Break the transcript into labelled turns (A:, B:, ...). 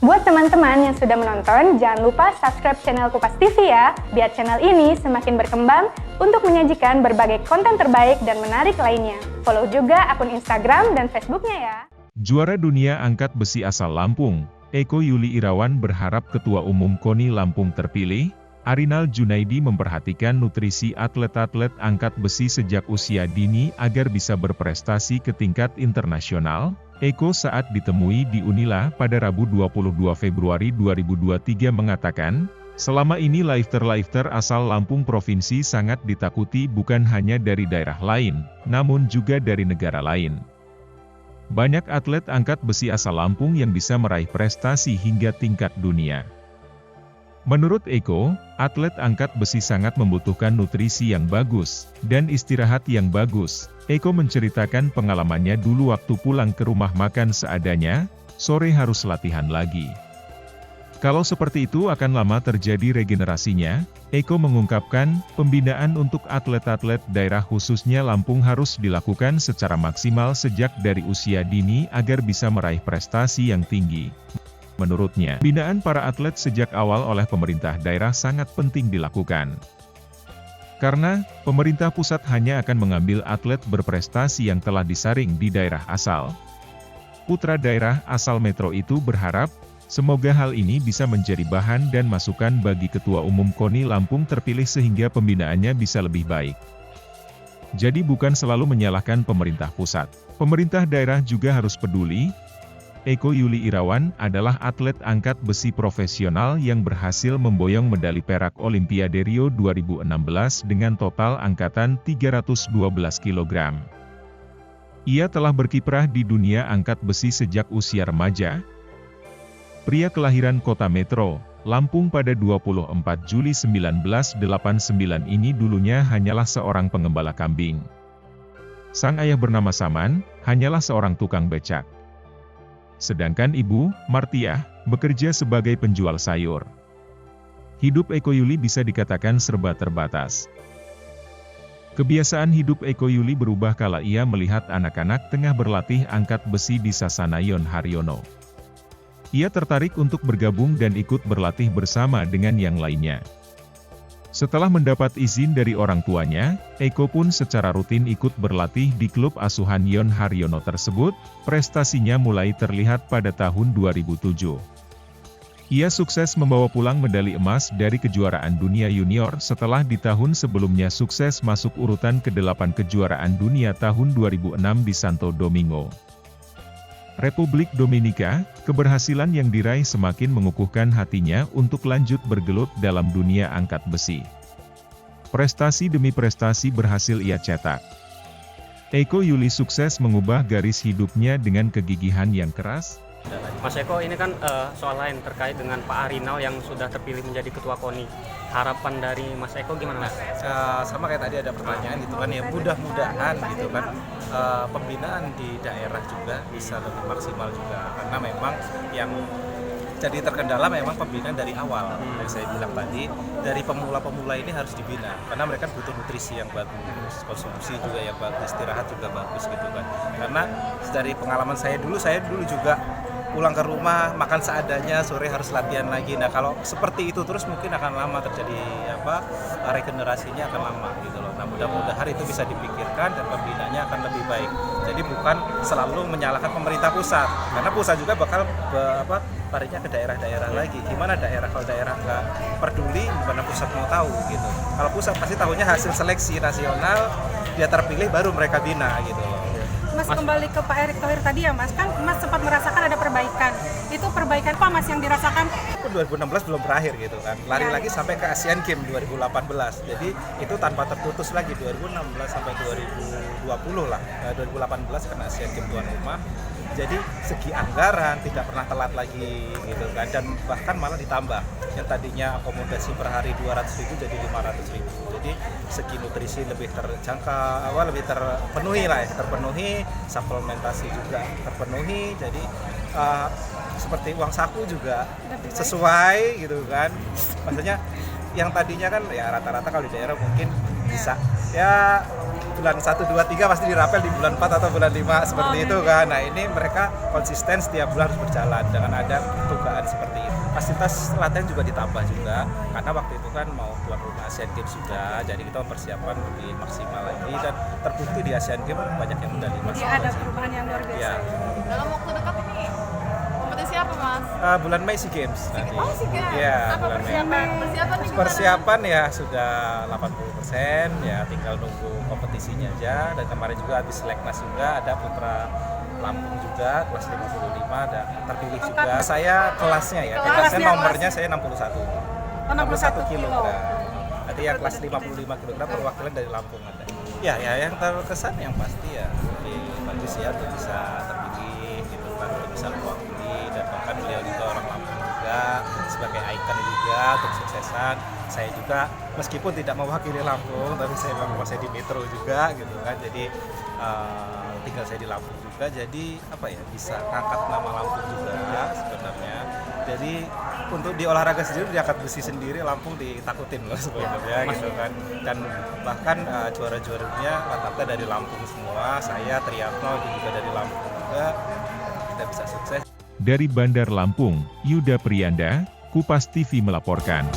A: Buat teman-teman yang sudah menonton, jangan lupa subscribe channel Kupas TV ya, biar channel ini semakin berkembang untuk menyajikan berbagai konten terbaik dan menarik lainnya. Follow juga akun Instagram dan Facebooknya ya.
B: Juara dunia angkat besi asal Lampung, Eko Yuli Irawan berharap Ketua Umum KONI Lampung terpilih, Arinal Junaidi memperhatikan nutrisi atlet-atlet angkat besi sejak usia dini agar bisa berprestasi ke tingkat internasional. Eko saat ditemui di Unila pada Rabu 22 Februari 2023 mengatakan, selama ini lifter-lifter asal Lampung Provinsi sangat ditakuti bukan hanya dari daerah lain, namun juga dari negara lain. Banyak atlet angkat besi asal Lampung yang bisa meraih prestasi hingga tingkat dunia. Menurut Eko, atlet angkat besi sangat membutuhkan nutrisi yang bagus, dan istirahat yang bagus. Eko menceritakan pengalamannya dulu waktu pulang ke rumah makan seadanya, sore harus latihan lagi. Kalau seperti itu akan lama terjadi regenerasinya. Eko mengungkapkan, pembinaan untuk atlet-atlet daerah khususnya Lampung harus dilakukan secara maksimal sejak dari usia dini agar bisa meraih prestasi yang tinggi. Menurutnya, pembinaan para atlet sejak awal oleh pemerintah daerah sangat penting dilakukan. Karena, pemerintah pusat hanya akan mengambil atlet berprestasi yang telah disaring di daerah asal. Putra daerah asal Metro itu berharap, semoga hal ini bisa menjadi bahan dan masukan bagi Ketua Umum KONI Lampung terpilih sehingga pembinaannya bisa lebih baik. Jadi bukan selalu menyalahkan pemerintah pusat. Pemerintah daerah juga harus peduli. Eko Yuli Irawan adalah atlet angkat besi profesional yang berhasil memboyong medali perak Olimpiade Rio 2016 dengan total angkatan 312 kg. Ia telah berkiprah di dunia angkat besi sejak usia remaja. Pria kelahiran Kota Metro, Lampung pada 24 Juli 1989 ini dulunya hanyalah seorang pengembala kambing. Sang ayah bernama Saman, hanyalah seorang tukang becak. Sedangkan ibu, Martiah, bekerja sebagai penjual sayur. Hidup Eko Yuli bisa dikatakan serba terbatas. Kebiasaan hidup Eko Yuli berubah kala ia melihat anak-anak tengah berlatih angkat besi di Sasana Yon Haryono. Ia tertarik untuk bergabung dan ikut berlatih bersama dengan yang lainnya. Setelah mendapat izin dari orang tuanya, Eko pun secara rutin ikut berlatih di klub asuhan Yon Haryono tersebut. Prestasinya mulai terlihat pada tahun 2007. Ia sukses membawa pulang medali emas dari kejuaraan dunia junior setelah di tahun sebelumnya sukses masuk urutan ke-8 kejuaraan dunia tahun 2006 di Santo Domingo, Republik Dominika. Keberhasilan yang diraih semakin mengukuhkan hatinya untuk lanjut bergelut dalam dunia angkat besi. Prestasi demi prestasi berhasil ia cetak. Eko Yuli sukses mengubah garis hidupnya dengan kegigihan yang keras.
C: Mas Eko, ini kan soal lain terkait dengan Pak Arinal yang sudah terpilih menjadi Ketua KONI. Harapan dari Mas Eko gimana, Mas?
D: Sama kayak tadi ada pertanyaan gitu kan ya, mudah-mudahan gitu kan pembinaan di daerah juga bisa lebih maksimal juga, karena memang yang jadi terkendala memang pembinaan dari awal. Yang saya bilang tadi, dari pemula-pemula ini harus dibina, karena mereka butuh nutrisi yang bagus, konsumsi juga yang bagus, istirahat juga bagus gitu kan. Karena dari pengalaman saya dulu juga pulang ke rumah makan seadanya, sore harus latihan lagi. Nah kalau seperti itu terus mungkin akan lama terjadi regenerasinya akan lama gitu loh. Nah mudah-mudahan itu bisa dipikirkan dan pembinaannya akan lebih baik. Jadi bukan selalu menyalahkan pemerintah pusat, karena pusat juga bakal larinya ke daerah-daerah lagi. Gimana daerah, kalau daerah nggak peduli, gimana pusat mau tahu gitu. Kalau pusat pasti tahunya hasil seleksi nasional, dia terpilih baru mereka bina gitu loh.
E: Mas, kembali ke Pak Erick Thohir tadi ya Mas, kan Mas sempat merasakan ada perbaikan. Itu perbaikan apa Mas yang dirasakan?
D: 2016 belum berakhir gitu kan, lari lagi sampai ke Asian Games 2018. Jadi itu tanpa terputus lagi 2016 sampai 2020 lah. 2018 karena Asian Games tuan rumah. Jadi segi anggaran tidak pernah telat lagi gitu kan, dan bahkan malah ditambah. Yang tadinya akomodasi per hari 200.000 jadi 500.000. Jadi segi nutrisi lebih terjangkau, lebih terpenuhi lah ya, terpenuhi, suplementasi juga terpenuhi. Jadi seperti uang saku juga sesuai gitu kan. Maksudnya yang tadinya kan ya rata-rata kalau di daerah mungkin bisa ya bulan 1, 2, 3 pasti dirapel di bulan 4 atau bulan 5 seperti itu kan. Nah ini mereka konsisten setiap bulan harus berjalan dengan ada dugaan seperti itu. Fasilitas latihan juga ditambah juga karena waktu itu kan mau tuan rumah Asian Games juga, jadi kita mempersiapkan lebih maksimal lagi dan terbukti di Asian Games banyak yang medali emas.
E: Jadi ada perubahan yang luar biasa.
D: Ya.
F: Dalam waktu dekat ini kompetisi apa Mas?
D: Bulan Mei SEA Games nanti.
F: Oh SEA Games.
D: Ya,
F: Apa
D: bulan Mei.
F: persiapan nih gimana?
D: Persiapan ya sudah 80%, ya tinggal nunggu kompetisinya aja. Dan kemarin juga habis Seleknas juga ada putra Lampung juga kelas 55 ada terpilih juga. Saya kelasnya ya, kelasnya nomornya saya 61. 61 kilogram. Nanti yang kelas 55 kilogram perwakilan dari Lampung ada. Ya yang terkesan yang pasti ya lebih bagus ya untuk bisa terpilih gitu kan, untuk bisa mewakili dan bahkan beliau juga orang Lampung juga sebagai ikon juga untuk kesuksesan. Saya juga meskipun tidak mewakili Lampung tapi saya memang saya di Metro juga gitu kan, jadi tinggal saya di Lampung juga, jadi apa ya bisa ngangkat nama Lampung juga sebenarnya. Jadi untuk di olahraga sendiri, di angkat besi sendiri Lampung ditakutin loh sebenarnya gitu kan. Dan bahkan juara-juara dunia rata-rata dari Lampung semua. Saya Triatno itu juga dari Lampung juga. Kita bisa sukses.
B: Dari Bandar Lampung, Yuda Priyanda, Kupas TV melaporkan.